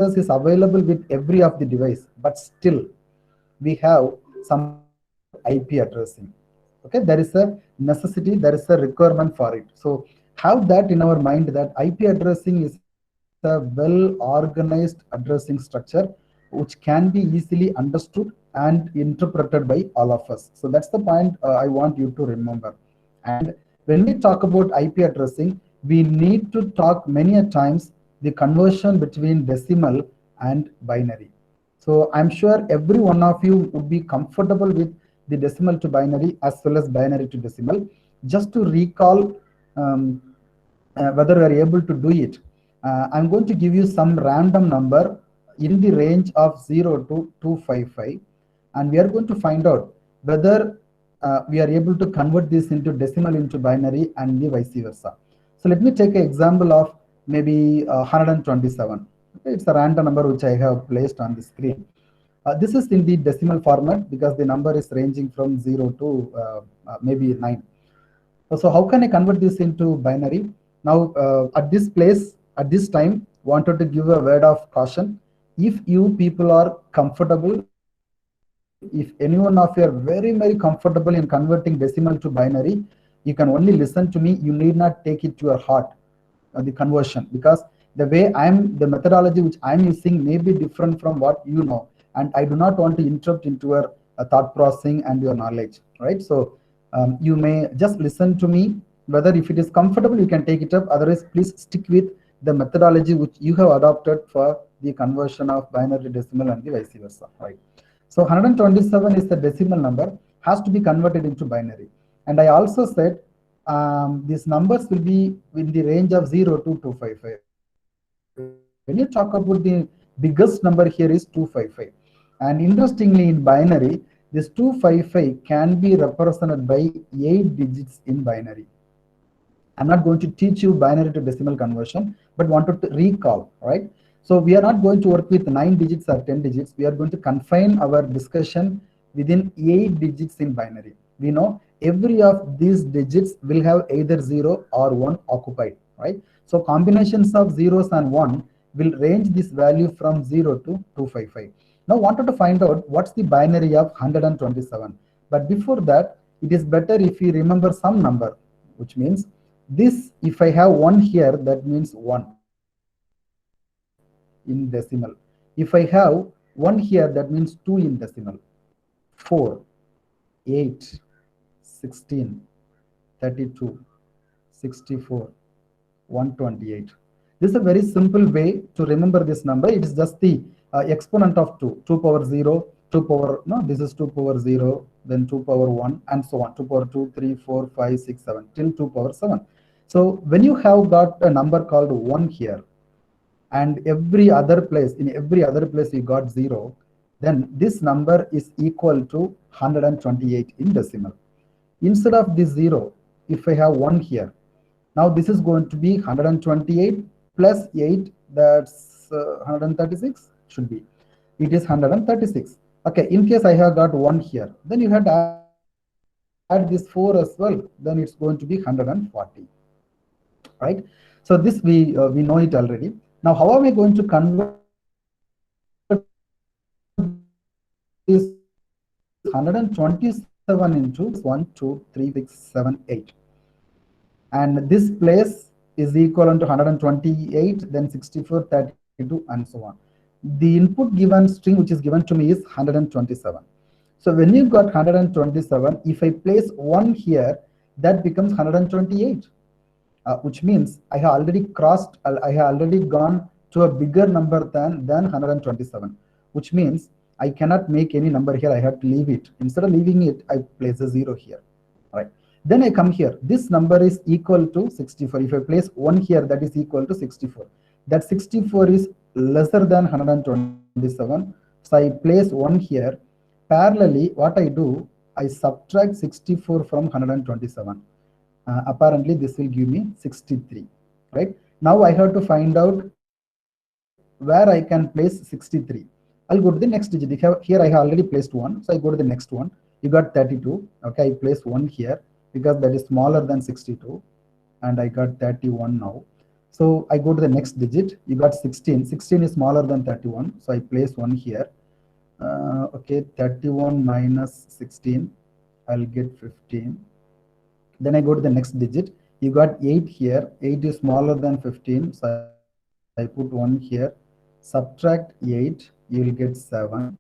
is available with every of the device, but still we have something called IP addressing. Okay, there is a necessity, there is a requirement for it. So have that in our mind that IP addressing is a well organized addressing structure which can be easily understood and interpreted by all of us. So that's the point I want you to remember. And when we talk about IP addressing, we need to talk many a times the conversion between decimal and binary. So I'm sure every one of you would be comfortable with the decimal to binary as well as binary to decimal. Just to recall um, whether we are able to do it, I'm going to give you some random number in the range of 0 to 255, and we are going to find out whether we are able to convert this into decimal into binary and the vice versa. So let me take an example of maybe 127. Okay, it's a random number which I have placed on the screen. This is in the decimal format because the number is ranging from 0 to maybe 9. So how can I convert this into binary? Now, at this place, at this time, wanted to give a word of caution. If you people are comfortable, if any one of you are very comfortable in converting decimal to binary, you can only listen to me. You need not take it to your heart, the conversion, because the way the methodology which I'm using may be different from what you know, and I do not want to interrupt into your thought processing and your knowledge, right? So you may just listen to me. Whether if it is comfortable, you can take it up. Otherwise, please stick with the methodology which you have adopted for the conversion of binary to decimal and the vice versa, right? So 127 is the decimal number, has to be converted into binary. And I also said these numbers will be in the range of 0 to 255. When you talk about the biggest number here is 255. And interestingly, in binary, this 255 can be represented by 8 digits in binary. I'm not going to teach you binary to decimal conversion, but wanted to recall, right? So we are not going to work with 9 digits or 10 digits. We are going to confine our discussion within 8 digits in binary. We know every of these digits will have either 0 or 1 occupied, right? So combinations of zeros and 1 will range this value from 0 to 255. Now wanted to find out what's the binary of 127. But before that, it is better if you remember some number, which means this, if I have 1 here, that means 1 in decimal. If I have 1 here, that means 2 in decimal. 4, 8, 16, 32, 64, 128. This is a very simple way to remember this number. It is just the exponent of 2, 2 power 0, 2 power, no, this is 2 power 0, then 2 power 1, and so on, 2 power 2, 3, 4, 5, 6, 7, till 2 power 7. So when you have got a number called 1 here, and every other place, in every other place you got 0, then this number is equal to 128 in decimal. Instead of this 0, if I have 1 here, now this is going to be 128 plus 8, that's 136, should be. It is 136. Okay, in case I have got 1 here, then you have to add this 4 as well, then it's going to be 140, right? So this we know it already. Now how are we going to convert this 127 into 1, 2, 3, 6, 7, 8? And this place is equivalent to 128, then 64, 32, and so on. The input given string which is given to me is 127. So when you got 127, if I place 1 here, that becomes 128, which means I have already crossed, I have already gone to a bigger number than 127, which means I cannot make any number here. I have to leave it. Instead of leaving it, I place a 0 here. All right. Then I come here. This number is equal to 64. If I place 1 here, that is equal to 64. That 64 is lesser than 127. So I place 1 here. Parallelly, what I do, I subtract 64 from 127. Apparently, this will give me 63. Right? Now I have to find out where I can place 63. I'll go to the next digit. Here I have already placed 1. So I go to the next one. You got 32. Okay, I place 1 here because that is smaller than 62. And I got 31 now. So I go to the next digit. You got 16. 16 is smaller than 31. So I place 1 here. Okay, 31 minus 16. I'll get 15. Then I go to the next digit. You got 8 here. 8 is smaller than 15. So I put 1 here. Subtract 8. You will get 7.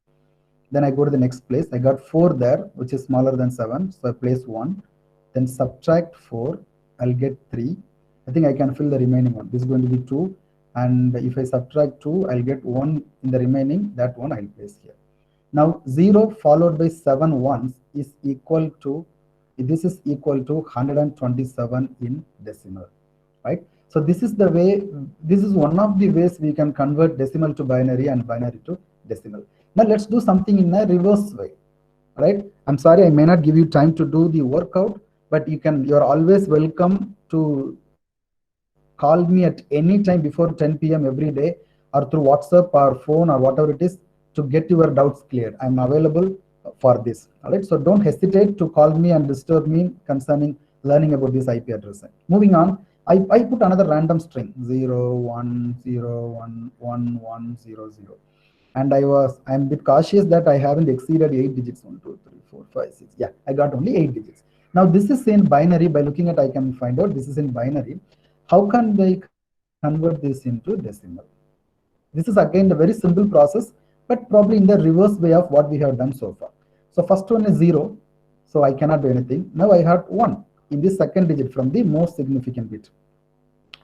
Then I go to the next place. I got 4 there, which is smaller than 7. So I place 1. Then subtract 4. I'll get 3. I think I can fill the remaining one. This is going to be 2. And if I subtract 2, I'll get 1 in the remaining. That one I'll place here. Now 0 followed by 7 ones is equal to, this is equal to 127 in decimal, right? So this is the way, this is one of the ways we can convert decimal to binary and binary to decimal. Now let's do something in a reverse way, right? I'm sorry, I may not give you time to do the workout, but you're always welcome to call me at any time before 10 p.m. every day, or through WhatsApp or phone or whatever it is, to get your doubts cleared. I'm available for this. All right. So don't hesitate to call me and disturb me concerning learning about this IP address. Moving on, I put another random string 0, 1, 0, 1, 1, 1, 0, 0. And I'm a bit cautious that I haven't exceeded 8 digits. 1, 2, 3, 4, 5, 6. Yeah, I got only 8 digits. Now this is in binary. By looking at, I can find out this is in binary. How can they convert this into decimal? This is again a very simple process, but probably in the reverse way of what we have done so far. So first one is 0, so I cannot do anything. Now I have 1 in the second digit from the most significant bit.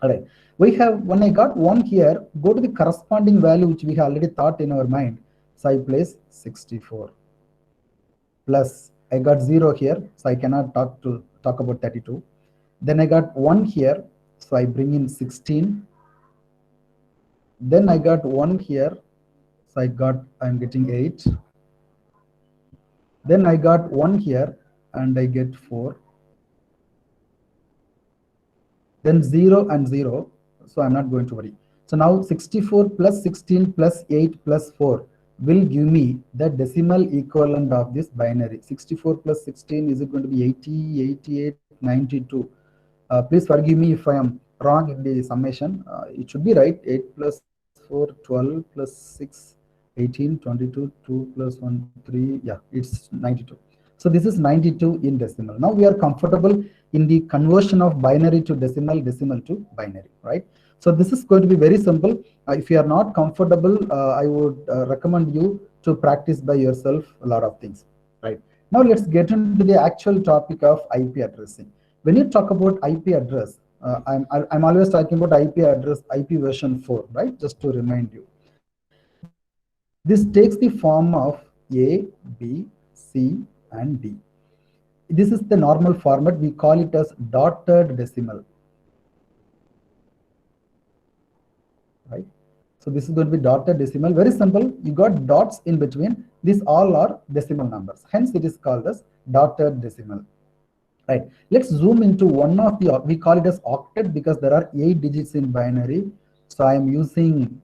All right, we have, when I got 1 here, go to the corresponding value which we have already thought in our mind. So I place 64 plus, I got 0 here, so I cannot talk about 32. Then I got 1 here, so I bring in 16. Then I got 1 here, so I'm getting 8. Then I got 1 here and I get 4. Then 0 and 0, so I'm not going to worry. So now 64 plus 16 plus 8 plus 4 will give me the decimal equivalent of this binary. 64 plus 16 is it going to be 80, 88, 92. Please forgive me if I am wrong in the summation. It should be right. 8 plus 4, 12 plus 6, 18, 22, 2 plus 1, 3. Yeah, it's 92. So this is 92 in decimal. Now we are comfortable in the conversion of binary to decimal, decimal to binary, right? So this is going to be very simple. If you are not comfortable, I would recommend you to practice by yourself a lot of things, right? Now let's get into the actual topic of IP addressing. When you talk about IP address, I'm always talking about IP address, IP version 4, right? Just to remind you. This takes the form of A, B, C, and D. This is the normal format. We call it as dotted decimal, right? So this is going to be dotted decimal. Very simple. You got dots in between. These all are decimal numbers. Hence, it is called as dotted decimal. Right. Let's zoom into one of the, we call it as octet because there are 8 digits in binary. So I am using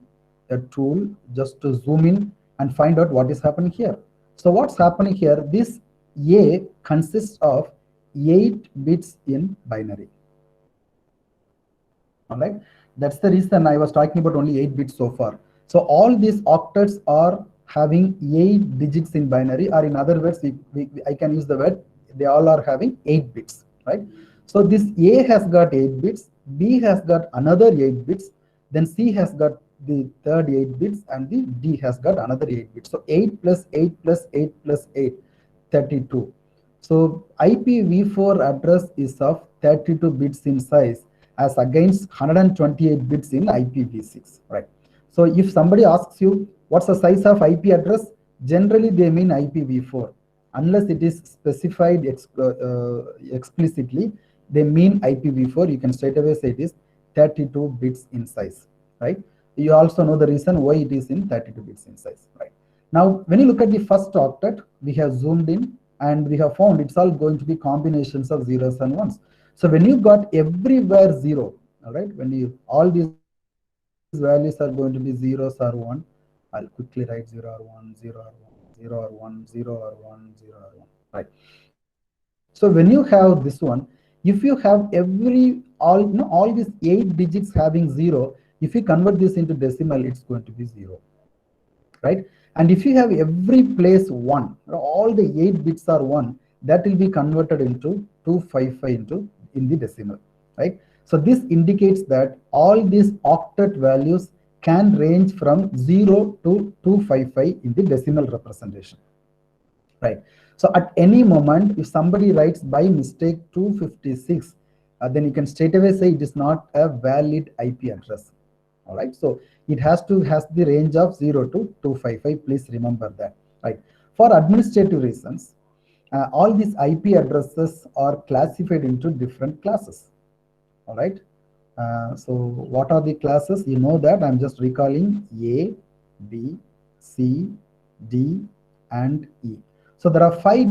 a tool just to zoom in and find out what is happening here. So what's happening here? This A consists of 8 bits in binary. All right. That's the reason I was talking about only 8 bits so far. So all these octets are having 8 digits in binary, or in other words, I can use the word, they all are having 8 bits, right? So this A has got 8 bits, B has got another 8 bits, then C has got the third 8 bits, and the D has got another 8 bits. So 8 plus 8 plus 8 plus 8, 32. So IPv4 address is of 32 bits in size as against 128 bits in IPv6, right? So if somebody asks you what's the size of IP address, generally they mean IPv4. Unless it is specified explicitly, they mean IPv4. You can straight away say it is 32 bits in size, right? You also know the reason why it is in 32 bits in size, right? Now, when you look at the first octet, we have zoomed in and we have found it's all going to be combinations of zeros and ones. So when you got everywhere 0, all right, when you, all these values are going to be zeros or 1, I'll quickly write 0 or 1, 0 or 1, 0 or 1, 0 or 1, 0 or 1, 0 or 1, right? So when you have this one, If you have all these 8 digits having 0, if you convert this into decimal, it's going to be 0, right? And if you have every place 1, all the 8 bits are 1, that will be converted into 255 into in the decimal, right? So this indicates that all these octet values can range from 0 to 255 in the decimal representation, right? So at any moment, if somebody writes by mistake 256, then you can straight away say it is not a valid IP address. All right, so it has the range of 0 to 255. Please remember that, right? For administrative reasons, all these IP addresses are classified into different classes. All right. So what are the classes? You know that I'm just recalling: A, B, C, D, and E. So there are 5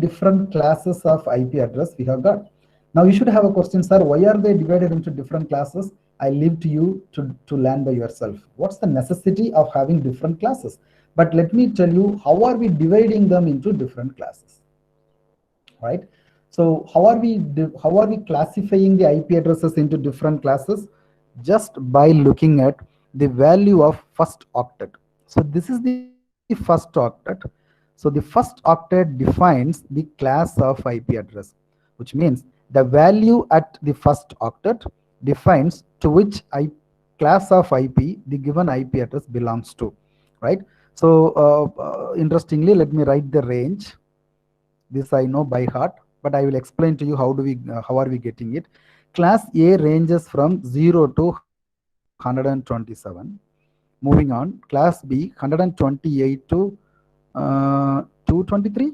different classes of IP address we have got. Now you should have a question, sir, why are they divided into different classes? I leave to you to learn by yourself. What's the necessity of having different classes? But let me tell you, how are we dividing them into different classes, right? So how are we classifying the IP addresses into different classes? Just by looking at the value of first octet. So this is the first octet. So the first octet defines the class of IP address, which means the value at the first octet defines to which class of IP the given IP address belongs to, right? So interestingly, let me write the range. This I know by heart, but I will explain to you how are we getting it. Class A ranges from 0 to 127. Moving on, class B 128 to 223.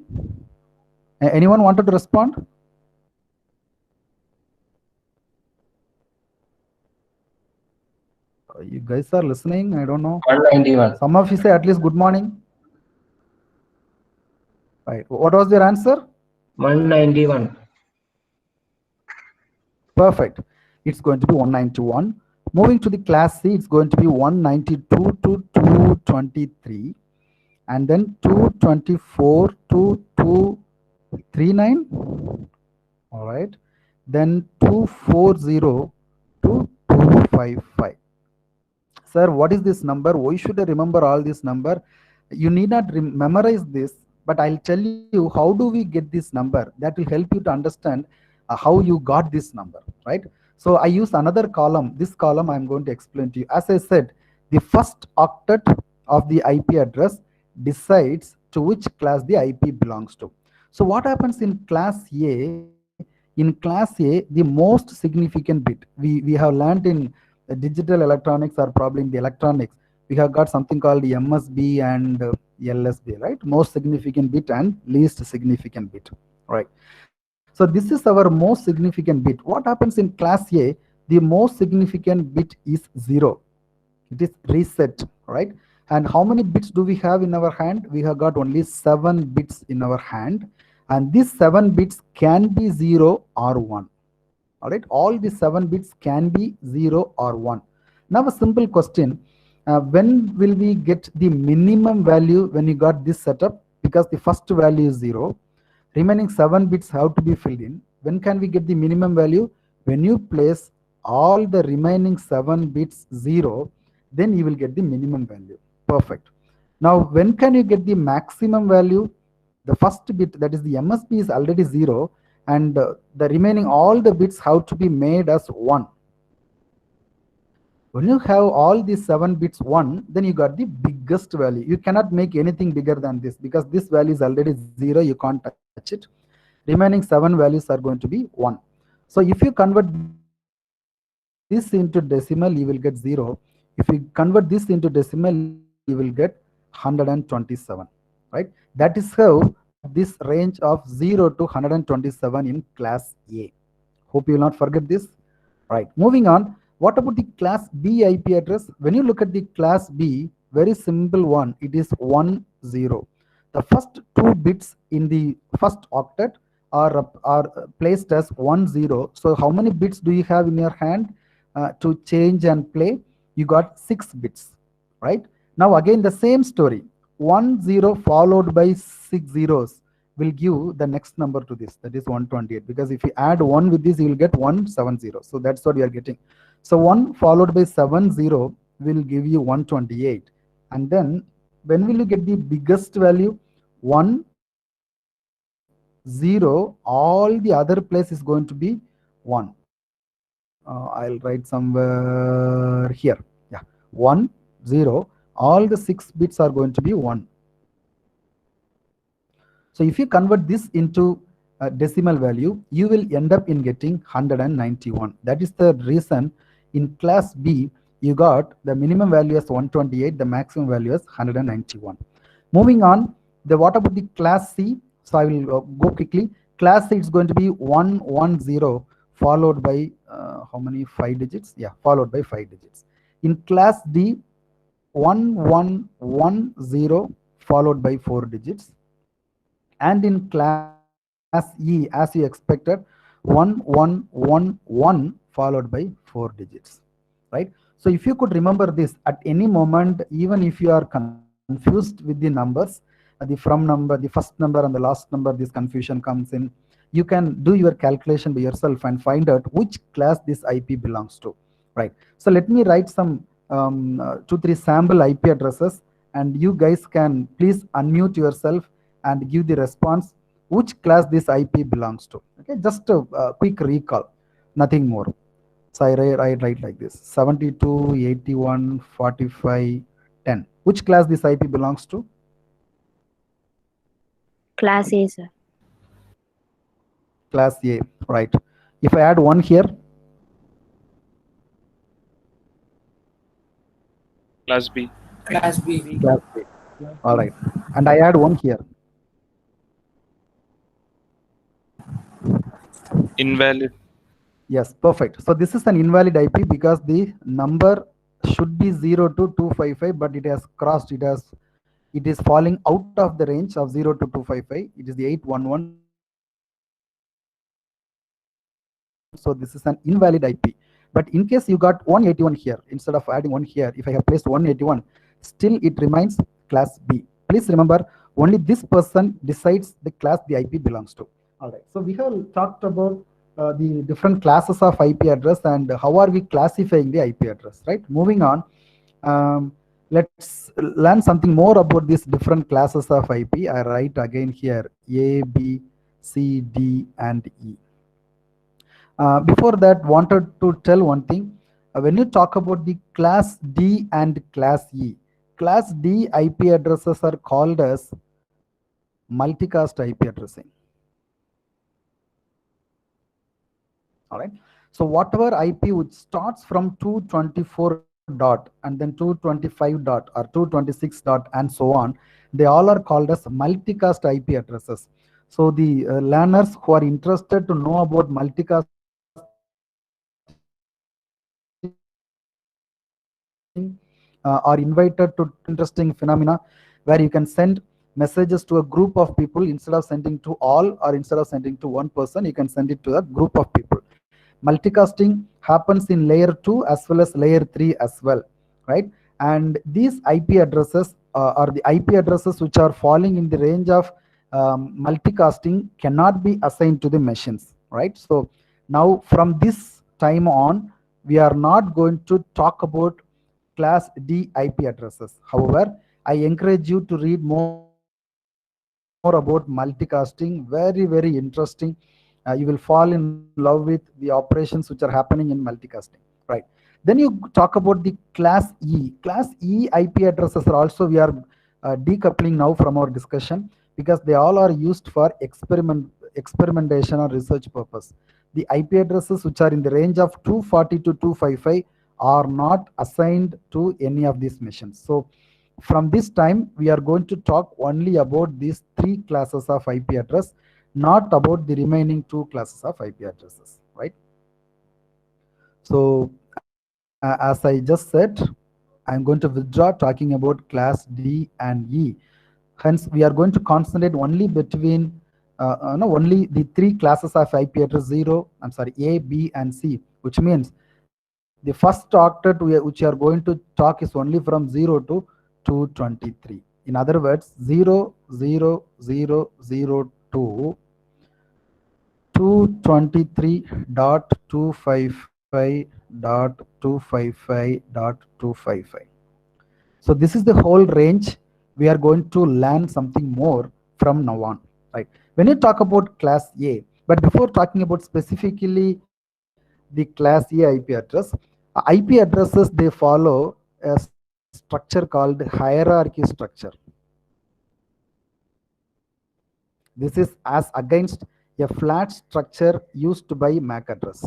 Anyone wanted to respond? You guys are listening? I don't know. 191. Some of you say at least good morning. Right. What was your answer? 191. Perfect. It's going to be 191. Moving to the class C, it's going to be 192 to 223. And then 224 to 239. All right. Then 240 to 255. Sir, what is this number? Why should I remember all this number? You need not memorize this, but I'll tell you how do we get this number. That will help you to understand how you got this number, right? So I use another column. This column I'm going to explain to you. As I said, the first octet of the IP address decides to which class the IP belongs to. So what happens in class A? In class A, the most significant bit, we have learned in digital electronics, or probably in the electronics, we have got something called MSB and LSB, right? Most significant bit and least significant bit, right? So this is our most significant bit. What happens in class A? The most significant bit is 0. It is reset, right? And how many bits do we have in our hand? We have got only 7 bits in our hand, and these 7 bits can be 0 or 1. All right, all the 7 bits can be 0 or 1. Now a simple question: when will we get the minimum value when you got this setup? Because the first value is 0, remaining 7 bits have to be filled in. When can we get the minimum value? When you place all the remaining 7 bits 0, then you will get the minimum value. Perfect. Now when can you get the maximum value? The first bit, that is the MSB, is already 0, and the remaining all the bits have to be made as 1. When you have all these 7 bits 1, then you got the biggest value. You cannot make anything bigger than this, because this value is already 0, you can't touch it. Remaining 7 values are going to be 1. So if you convert this into decimal, you will get 0. If you convert this into decimal, you will get 127, right? That is how we got this range of 0 to 127 in class A. Hope you will not forget this. Right, moving on. What about the class B IP address? When you look at the class B, very simple one, it is 10. The first 2 bits in the first octet are placed as 10. So how many bits do you have in your hand to change and play? You got 6 bits, right? Now again the same story, 10 followed by 6 zeros. will give the next number to this, that is 128, because if you add 1 with this, you will get 170. So that's what we are getting. So 1 followed by 70 will give you 128. And then when will you get the biggest value? 1 0, all the other place is going to be 1. I'll write somewhere here. Yeah, 1 0, all the 6 bits are going to be 1. So if you convert this into a decimal value, you will end up in getting 191. That is the reason in class B you got the minimum value as 128, the maximum value is 191. Moving on, what about the class C? So I will go quickly. Class C is going to be 110 followed by how many? 5 digits? Yeah, followed by 5 digits. In class D, 1110 followed by 4 digits. And in class E, as you expected, 1111 followed by 4 digits, right? So if you could remember this at any moment, even if you are confused with the numbers, the from number, the first number and the last number, this confusion comes in, you can do your calculation by yourself and find out which class this IP belongs to, right? So let me write some 2-3 sample IP addresses, and you guys can please unmute yourself and give the response which class this IP belongs to. Okay, just a quick recall, nothing more. So I write like this: 72, 81, 45, 10. Which class this IP belongs to? Class A, sir. Class A, right? If I add 1 here, Class B. Class B. class B. All right, and I add 1 here. Invalid. Yes, perfect. So this is an invalid IP because the number should be 0 to 255, but it has crossed. It is falling out of the range of 0 to 255. It is the 811. So this is an invalid IP. But in case you got 181 here, instead of adding 1 here, if I have placed 181, still it remains class B. Please remember, only this person decides the class the IP belongs to. All right. So we have talked about the different classes of IP address and how are we classifying the IP address, right? Moving on, let's learn something more about these different classes of IP. I write again here A, B, C, D, and E. Before that, wanted to tell one thing. When you talk about the class D and class E, class D IP addresses are called as multicast IP addressing. All right. So whatever IP which starts from 224 dot and then 225 dot or 226 dot and so on, they all are called as multicast IP addresses. So the learners who are interested to know about multicast are invited to interesting phenomena where you can send messages to a group of people. Instead of sending to all or instead of sending to one person, you can send it to a group of people. Multicasting happens in layer 2 as well as layer 3 as well, right? And these IP addresses are the IP addresses which are falling in the range of multicasting cannot be assigned to the machines, right? So now from this time on, we are not going to talk about class D IP addresses. However, I encourage you to read more about multicasting. Very, very interesting. You will fall in love with the operations which are happening in multicasting, right? Then you talk about the class E. Class E IP addresses are also, we are decoupling now from our discussion because they all are used for experimentation or research purpose. The IP addresses which are in the range of 240 to 255 are not assigned to any of these machines. So from this time, we are going to talk only about these 3 classes of IP address, not about the remaining 2 classes of IP addresses, right? So as I just said, I'm going to withdraw talking about class D and E. Hence, we are going to concentrate only between only the 3 classes of IP address A, B, and C, which means the first octet which you are going to talk is only from 0 to 223. In other words, 0, 0, 0, 0, to 223.255.255.255. So this is the whole range. We are going to learn something more from now on, right? When you talk about class A, but before talking about specifically the class A IP address, IP addresses, they follow a structure called hierarchy structure. This is as against a flat structure used by MAC address.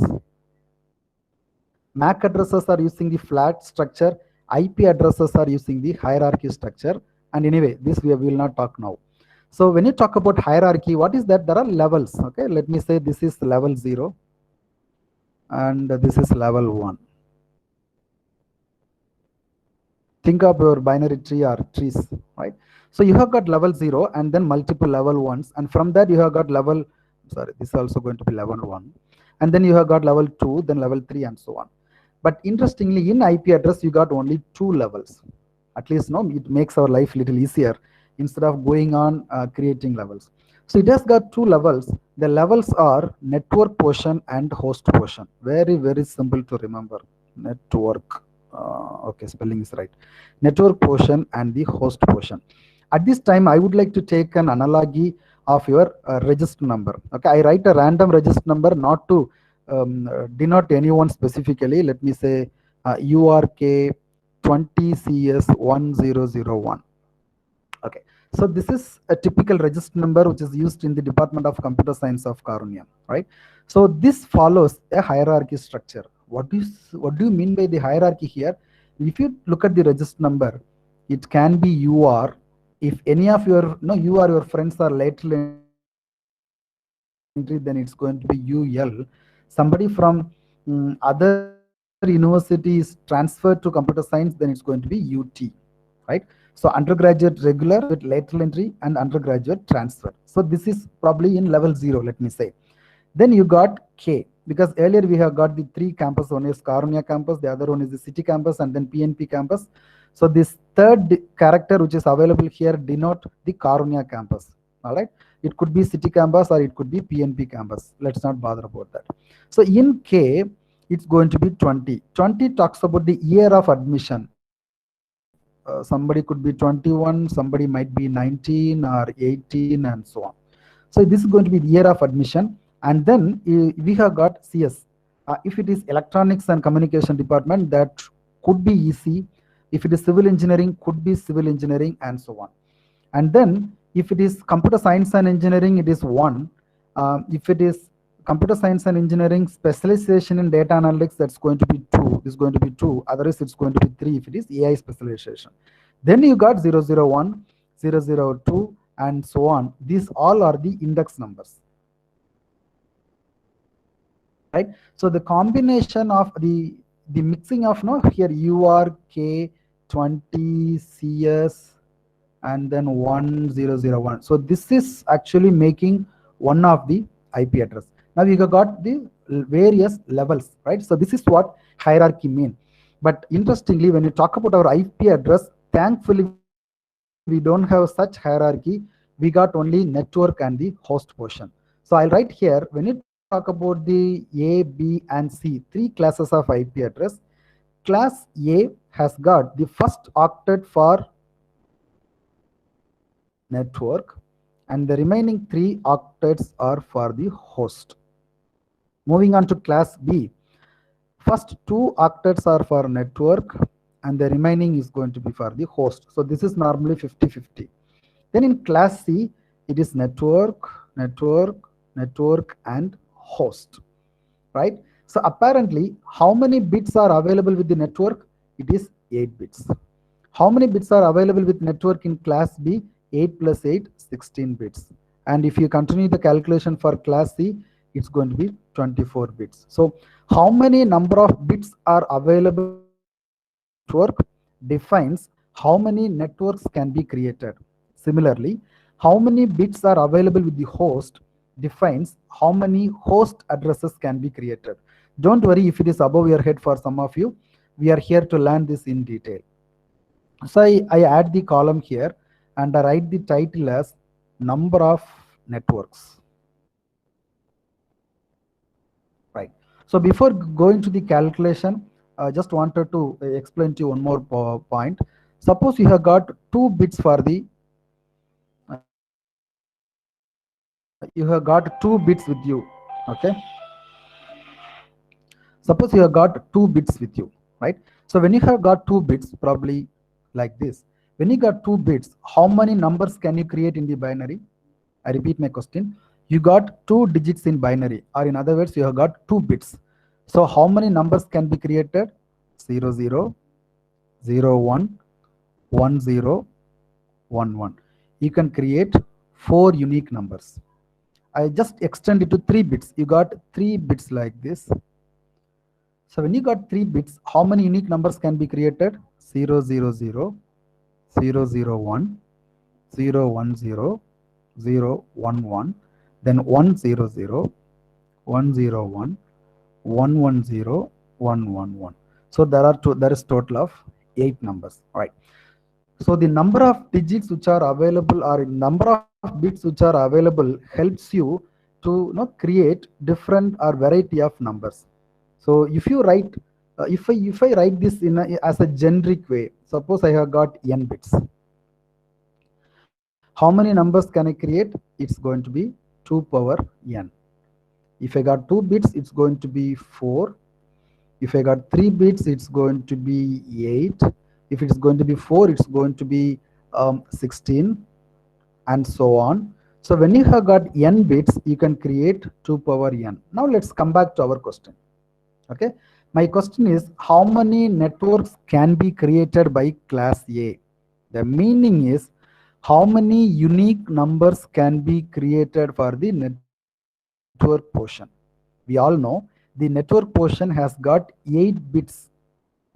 MAC addresses are using the flat structure, IP addresses are using the hierarchy structure. And anyway, this we will not talk now. So when you talk about hierarchy, what is that? There are levels. Okay, let me say this is level 0 and this is level 1. Think of your binary tree or trees, right? So you have got level 0 and then multiple level 1s, and from that you have got level, sorry, this is also going to be level 1, and then you have got level 2, then level 3, and so on. But interestingly, in IP address, you got only 2 levels. At least, no, it makes our life a little easier instead of going on creating levels. So it has got 2 levels. The levels are network portion and host portion. Very, very simple to remember. Network. Okay, spelling is right. Network portion and the host portion. At this time, I would like to take an analogy of your register number. Okay, I write a random register number not to denote anyone specifically. Let me say URK 20CS1001. Okay, so this is a typical register number which is used in the Department of Computer Science of Karunya, right? So this follows a hierarchy structure. What do you mean by the hierarchy here? If you look at the register number, it can be UR. If any of your you or your friends are lateral entry, then it's going to be UL. Somebody from other university is transferred to computer science, then it's going to be UT, right? So undergraduate regular with lateral entry and undergraduate transfer. So this is probably in level 0, let me say. Then you got K, because earlier we have got the 3 campus. One is Karunya campus, the other one is the city campus, and then PNP campus. So this third character which is available here denote the Karunya campus. All right, it could be city campus or it could be PNP campus. Let's not bother about that. So in K, it's going to be 20. 20 talks about the year of admission. Somebody could be 21, somebody might be 19 or 18, and so on. So this is going to be the year of admission. And then we have got CS. If it is electronics and communication department, that could be EC. If it is civil engineering, could be civil engineering, and so on. And then if it is computer science and engineering, it is 1. If it is computer science and engineering specialization in data analytics, that's going to be 2. This is going to be 2. Otherwise, it's going to be 3 if it is AI specialization. Then you got 001, 002, and so on. These all are the index numbers. Right? So the combination of the mixing of here URK 20 CS and then 1001. So this is actually making one of the IP address. Now we have got the various levels, right? So this is what hierarchy mean. But interestingly, when you talk about our IP address, thankfully we don't have such hierarchy. We got only network and the host portion. So I'll write here, when you talk about the A, B, and C, 3 classes of IP address. Class A has got the first octet for network, and the remaining 3 octets are for the host. Moving on to class B, first 2 octets are for network, and the remaining is going to be for the host. So this is normally 50-50. Then in class C, it is network, and host, right? So apparently, how many bits are available with the network? It is 8 bits. How many bits are available with network in class B? 8 plus 8, 16 bits. And if you continue the calculation for class C, it's going to be 24 bits. So how many number of bits are available network defines how many networks can be created. Similarly, how many bits are available with the host defines how many host addresses can be created. Don't worry if it is above your head for some of you. We are here to learn this in detail. So I add the column here and I write the title as number of networks. Right. So before going to the calculation, I just wanted to explain to you one more point. Suppose you have got 2 bits for the, you have got 2 bits with you. Okay. Suppose you have got 2 bits with you, right? So when you have got 2 bits, probably like this. When you got 2 bits, how many numbers can you create in the binary? I repeat my question. You got 2 digits in binary, or in other words, you have got 2 bits. So how many numbers can be created? 0, 0, 0, 1, 1, 0, 1, 1. You can create 4 unique numbers. I just extend it to 3 bits. You got 3 bits like this. So when you got 3 bits, how many unique numbers can be created? 0, 0, 0, 0, 0, 1, 0, 1, 0, 0, 1, 1, then 1, 0, 0, 1, 0, 1, 1, 1, 0, 1, 1, 1. So there is total of 8 numbers, right? So the number of digits which are available, or number of bits which are available, helps you to create different or variety of numbers. So if you write, if I write this in as a generic way, suppose I have got n bits. How many numbers can I create? It's going to be 2 power n. If I got 2 bits, it's going to be 4. If I got 3 bits, it's going to be 8. If it's going to be 4, it's going to be 16, and so on. So when you have got n bits, you can create 2 power n. Now let's come back to our question. Okay, my question is, how many networks can be created by class A? The meaning is, how many unique numbers can be created for the network portion? We all know the network portion has got 8 bits.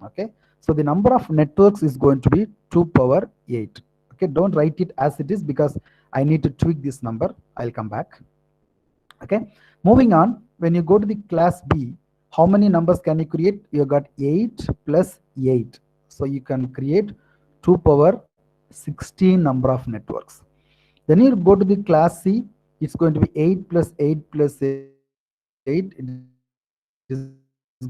Okay, so the number of networks is going to be 2 power 8. Okay, don't write it as it is, because I need to tweak this number. I'll come back. Okay, moving on. When you go to the class B, how many numbers can you create? You got 8 plus 8, so you can create 2 power 16 number of networks. Then you go to the class C, it's going to be 8 plus 8 plus 8. It is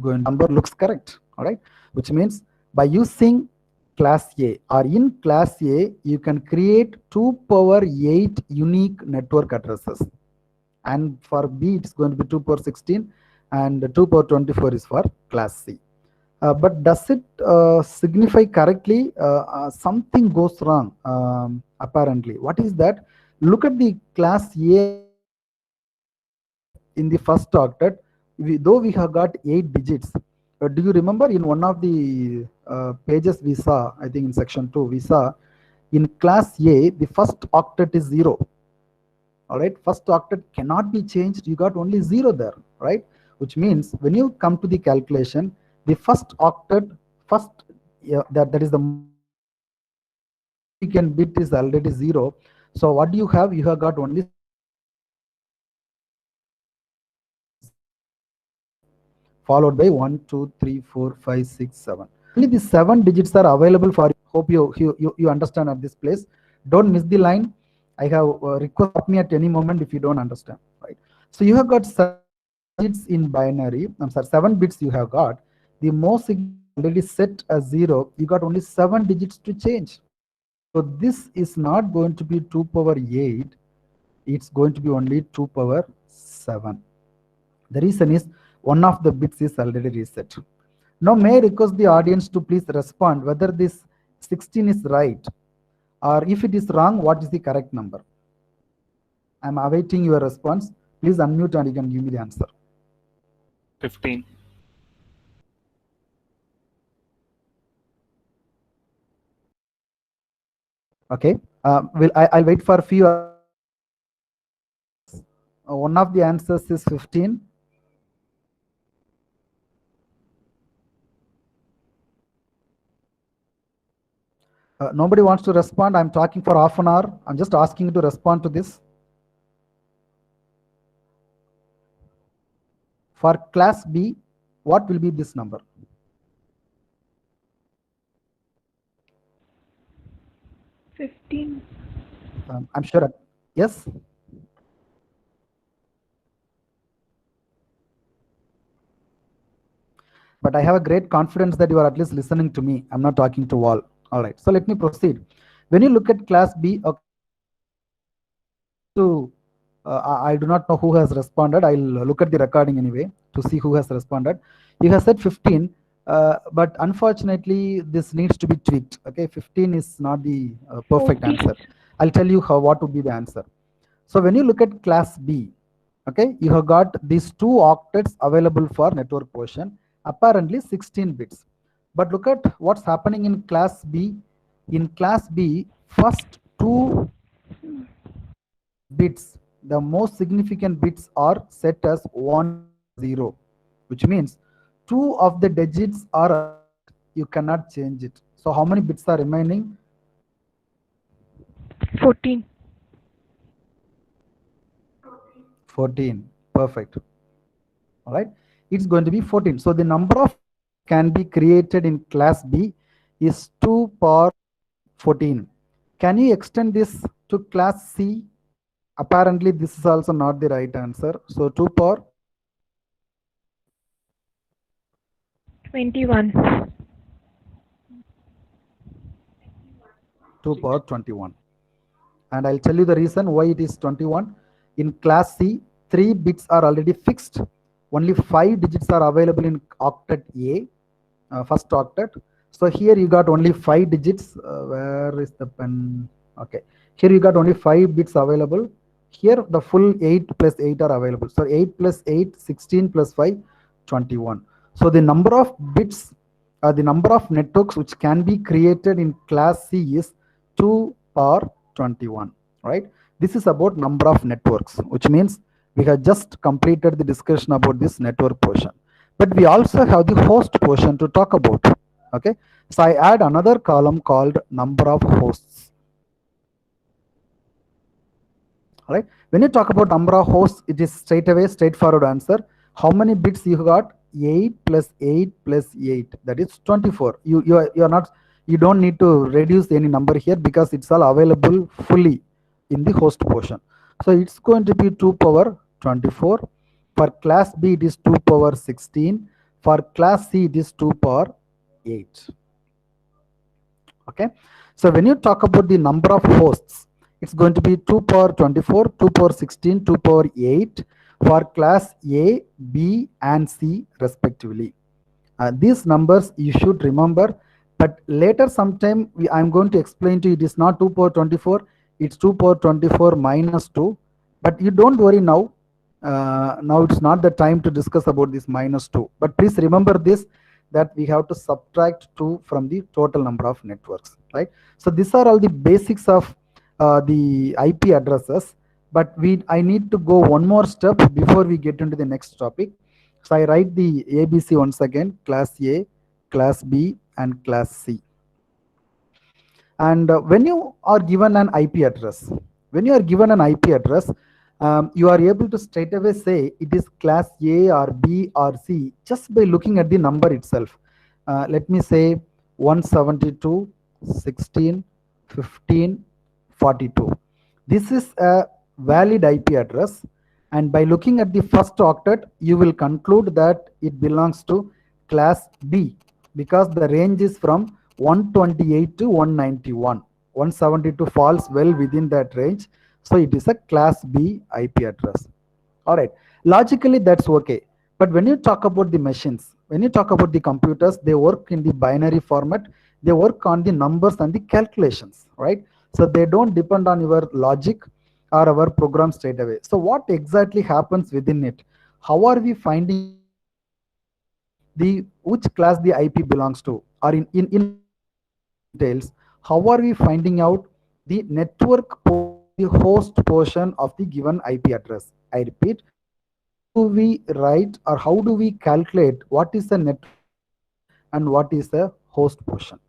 going to be, number looks correct. All right, which means by using class A, or in class A, you can create 2 power 8 unique network addresses. And for B, it's going to be 2 power 16, and 2 power 24 is for class C. But does it signify correctly? Something goes wrong, apparently. What is that? Look at the class A in the first octet. Though we have got 8 digits, do you remember in one of the pages we saw, I think in section 2, we saw in class A, the first octet is 0. All right, first octet cannot be changed. You got only 0 there, right? Which means when you come to the calculation, the first octet, first, that is the significant bit is already 0. So what do you have? You have got only 0, followed by 1, 2, 3, 4, 5, 6, 7. Only the 7 digits are available for you. Hope you understand at this place. Don't miss the line. I have request me at any moment if you don't understand, right? So you have got 7 digits in binary. I'm sorry, 7 bits you have got. The most already set as 0. You got only 7 digits to change. So this is not going to be 2 power 8. It's going to be only 2 power 7. The reason is one of the bits is already reset. Now may I request the audience to please respond whether this 16 is right, or if it is wrong, what is the correct number? I'm awaiting your response. Please unmute and you can give me the answer. 15. Okay. I'll wait for a few. One of the answers is 15. Nobody wants to respond. I'm talking for half an hour. I'm just asking you to respond to this. For class B, what will be this number? 15. I'm sure. Yes? but I have a great confidence that you are at least listening to me. I'm not talking to all. All right. So let me proceed. When you look at class B, okay, to I do not know who has responded. I'll look at the recording anyway to see who has responded. You have said 15, but unfortunately, this needs to be tweaked. Okay, 15 is not the perfect 14. answer. I'll tell you what would be the answer. So when you look at class B, okay, you have got these two octets available for network portion, apparently 16 bits. But look at what's happening in class B. In class B, first two bits, the most significant bits are set as 1 or 0, which means two of the digits are, you cannot change it. So how many bits are remaining? 14. 14. Perfect. All right, it's going to be 14. So the number of can be created in class B is 2 power 14. Can you extend this to class C? Apparently this is also not the right answer. So 2 power 21. 2 power 21. And I'll tell you the reason why it is 21. In class C, 3 bits are already fixed. Only 5 digits are available in octet A, first octet. So here you got only 5 digits. Where is the pen? Okay. Here you got only 5 bits available. Here the full 8 plus 8 are available. So 8 plus 8, 16 plus 5, 21. So the number of bits, the number of networks which can be created in class C is 2 power 21, right? This is about number of networks, which means we have just completed the discussion about this network portion. But we also have the host portion to talk about. Okay, so I add another column called number of hosts. All right, when you talk about number of hosts, it is straightforward answer. How many bits you got? 8 plus 8 plus 8, that is 24. You don't need to reduce any number here because it's all available fully in the host portion. So it's going to be 2 power 24. For class B it is 2 power 16. For class C it is 2 power 8. Okay, so when you talk about the number of hosts, it's going to be 2 power 24, 2 power 16, 2 power 8 for class A, B and C respectively. These numbers you should remember, but later sometime I'm going to explain to you it is not 2 power 24, it's 2 power 24 minus 2. But you don't worry now. Now it's not the time to discuss about this minus 2. But please remember this, that we have to subtract 2 from the total number of networks, right? So these are all the basics of the IP addresses. But I need to go one more step before we get into the next topic. So I write the ABC once again: class A, class B and class C. And when you are given an IP address, you are able to straight away say it is class A or B or C just by looking at the number itself. Let me say 172, 16, 15, 42. This is a valid IP address, and by looking at the first octet you will conclude that it belongs to class B because the range is from 128 to 191. 172 falls well within that range, so it is a class B IP address. All right, logically that's okay. But when you talk about the machines, when you talk about the computers, they work in the binary format. They work on the numbers and the calculations, right? So they don't depend on your logic or our program straight away. So what exactly happens within it? How are we finding the which class the IP belongs to? Or in details, how are we finding out the network the host portion of the given IP address? I repeat, how do we write or how do we calculate what is the network and what is the host portion?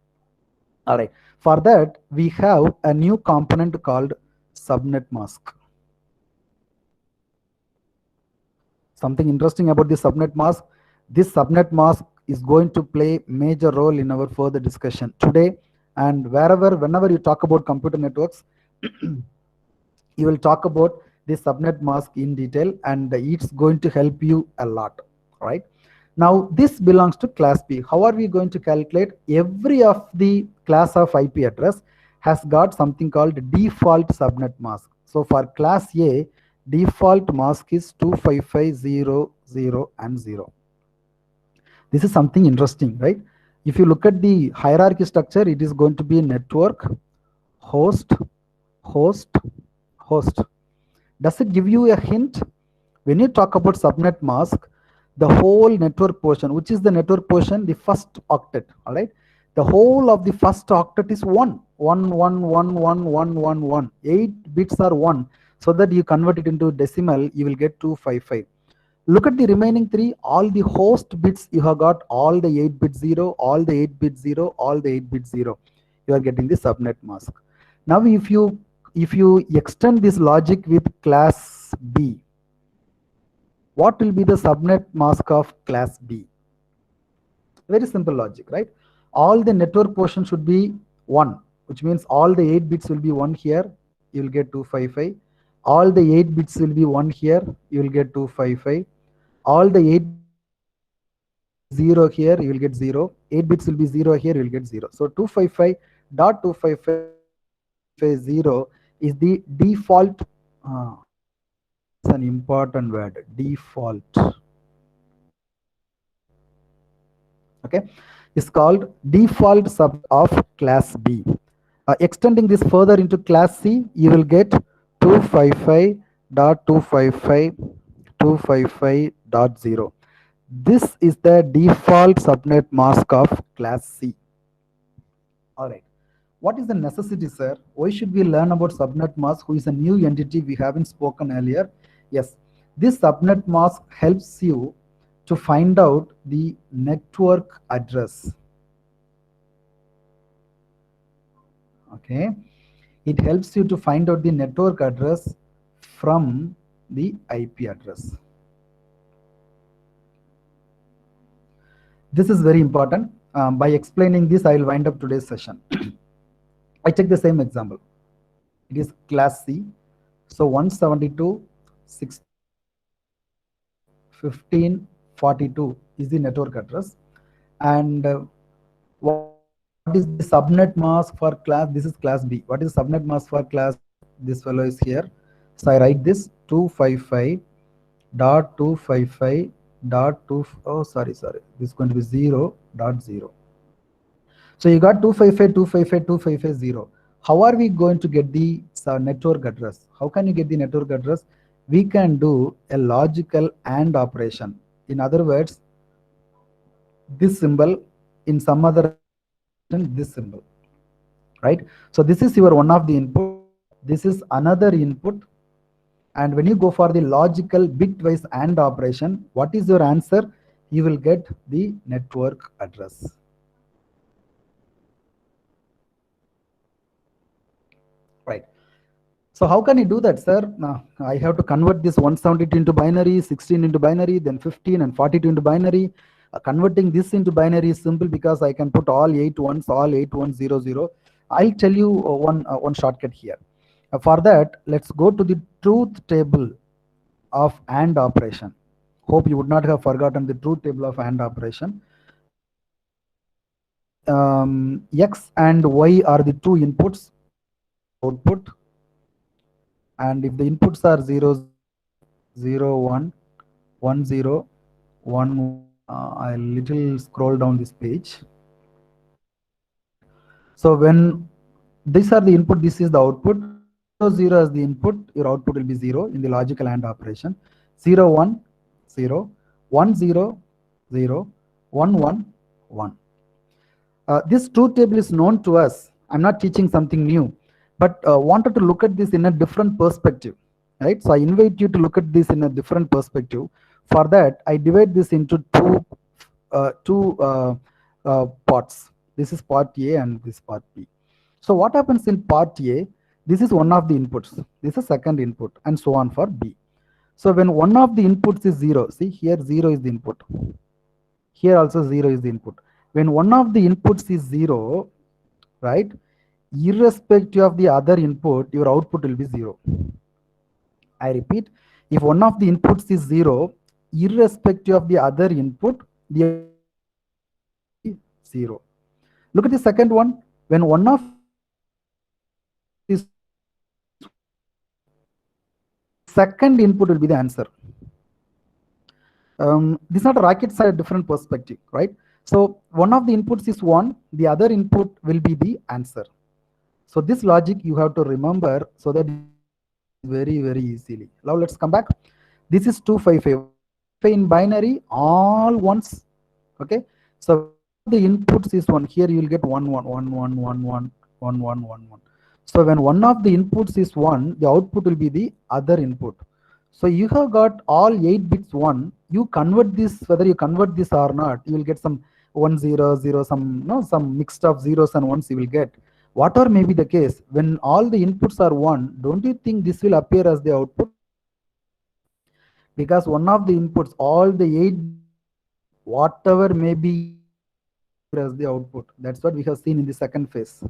All right, for that we have a new component called subnet mask. Something interesting about the subnet mask: this subnet mask is going to play major role in our further discussion today, and whenever you talk about computer networks you will talk about the subnet mask in detail, and it's going to help you a lot, right? Now this belongs to class B. How are we going to calculate? Every of the class of IP address has got something called default subnet mask. So for class A, default mask is 255.0.0 and 0. This is something interesting, right? If you look at the hierarchy structure, it is going to be network, host, host, host. Does it give you a hint? When you talk about subnet mask, the whole network portion, which is the network portion, the first octet, all right? The whole of the first octet is 1. 1, 1, 1, 1, 1, 1, 1. 8 bits are 1. So that you convert it into decimal, you will get 255. Look at the remaining 3, all the host bits, you have got all the 8-bit 0, all the 8-bit 0, all the 8-bit 0. You are getting the subnet mask. Now if you extend this logic with class B, what will be the subnet mask of class B? Very simple logic, right? All the network portion should be 1, which means all the 8 bits will be 1 here, you will get 255. All the 8 bits will be 1 here, you will get 255. All the 8 0 here, you will get 0. 8 bits will be 0 here, you will get 0. So 255.255.0 is the default. It's an important word, default. Okay, it's called default sub of class B. Extending this further into class C, you will get 255.255.255.0. This is the default subnet mask of class C. All right. What is the necessity, sir? Why should we learn about subnet mask, who is a new entity we haven't spoken earlier? Yes, this subnet mask helps you to find out the network address. Okay, it helps you to find out the network address from the IP address. This is very important. By explaining this, I will wind up today's session. I take the same example. It is class C. So 172.16.15.42 is the network address. And what is the subnet mask for class? This is class B. What is the subnet mask for class? This fellow is here. So I write this 255.255.2. Oh, sorry. This is going to be 0.0. So you got 255.255.255.0. How are we going to get the network address? How can you get the network address? We can do a logical AND operation. In other words, this symbol, in some other this symbol, right? So this is your one of the input. This is another input. And when you go for the logical bitwise AND operation, what is your answer? You will get the network address. Right. So how can you do that, sir? Now I have to convert this 172 into binary, 16 into binary, then 15 and 42 into binary. Converting this into binary is simple because I can put all 8 ones, all 8 1 0 0. I'll tell you one shortcut here. For that, let's go to the truth table of AND operation. Hope you would not have forgotten the truth table of AND operation. X and Y are the two inputs, output, and if the inputs are 0 0 1 1 0 1, I'll little scroll down this page. So when these are the input, this is the output. 0 as the input, your output will be 0 in the logical AND operation. 0 1 0 1 0 0 1 1 1. This truth table is known to us. I'm not teaching something new, but wanted to look at this in a different perspective, right? So I invite you to look at this in a different perspective. For that, I divide this into two parts. This is part A and this part B. So what happens in part A? This is one of the inputs. This is second input, and so on for B. So when one of the inputs is 0, see here 0 is the input. Here also 0 is the input. When one of the inputs is 0, right, irrespective of the other input, your output will be 0. I repeat, if one of the inputs is 0, irrespective of the other input, the 0. Look at the second one. When one of this second input will be the answer. This is not a rocket science, a different perspective, right? So one of the inputs is 1, the other input will be the answer. So this logic you have to remember so that very, very easily. Now let's come back. This is 255. In binary, all ones. Okay. So the inputs is 1. Here you will get 1, 1, 1, 1, 1, 1, 1, 1, 1, 1. So when one of the inputs is 1, the output will be the other input. So you have got all 8 bits 1. You convert this, whether you convert this or not, you will get some 1, 0, 0, some mixed of zeros and ones you will get. Whatever may be the case, when all the inputs are 1, don't you think this will appear as the output? Because one of the inputs, all the 8, whatever may be as the output. That's what we have seen in the second phase.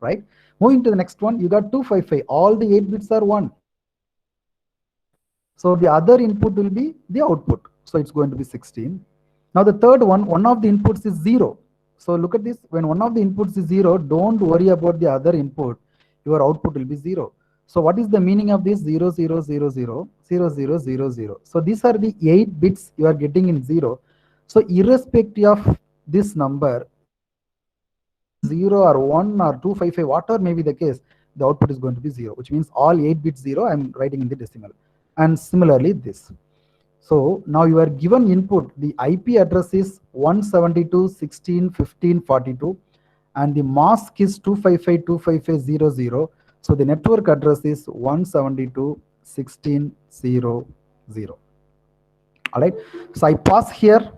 Right? Moving to the next one, you got 255. All the 8 bits are 1. So the other input will be the output. So it's going to be 16. Now the third one of the inputs is 0. So look at this. When one of the inputs is 0, don't worry about the other input. Your output will be 0. So what is the meaning of this? 0, 0, 0, 0, 0, 0, 0, 0. So these are the 8 bits you are getting in 0. So irrespective of this number, 0 or 1 or 255, whatever may be the case, the output is going to be 0, which means all 8 bits 0, I'm writing in the decimal. And similarly this. So now you are given input, the IP address is 172.16.15.42 and the mask is 255.255.00. So the network address is 172.16.00. All right. So I pause here.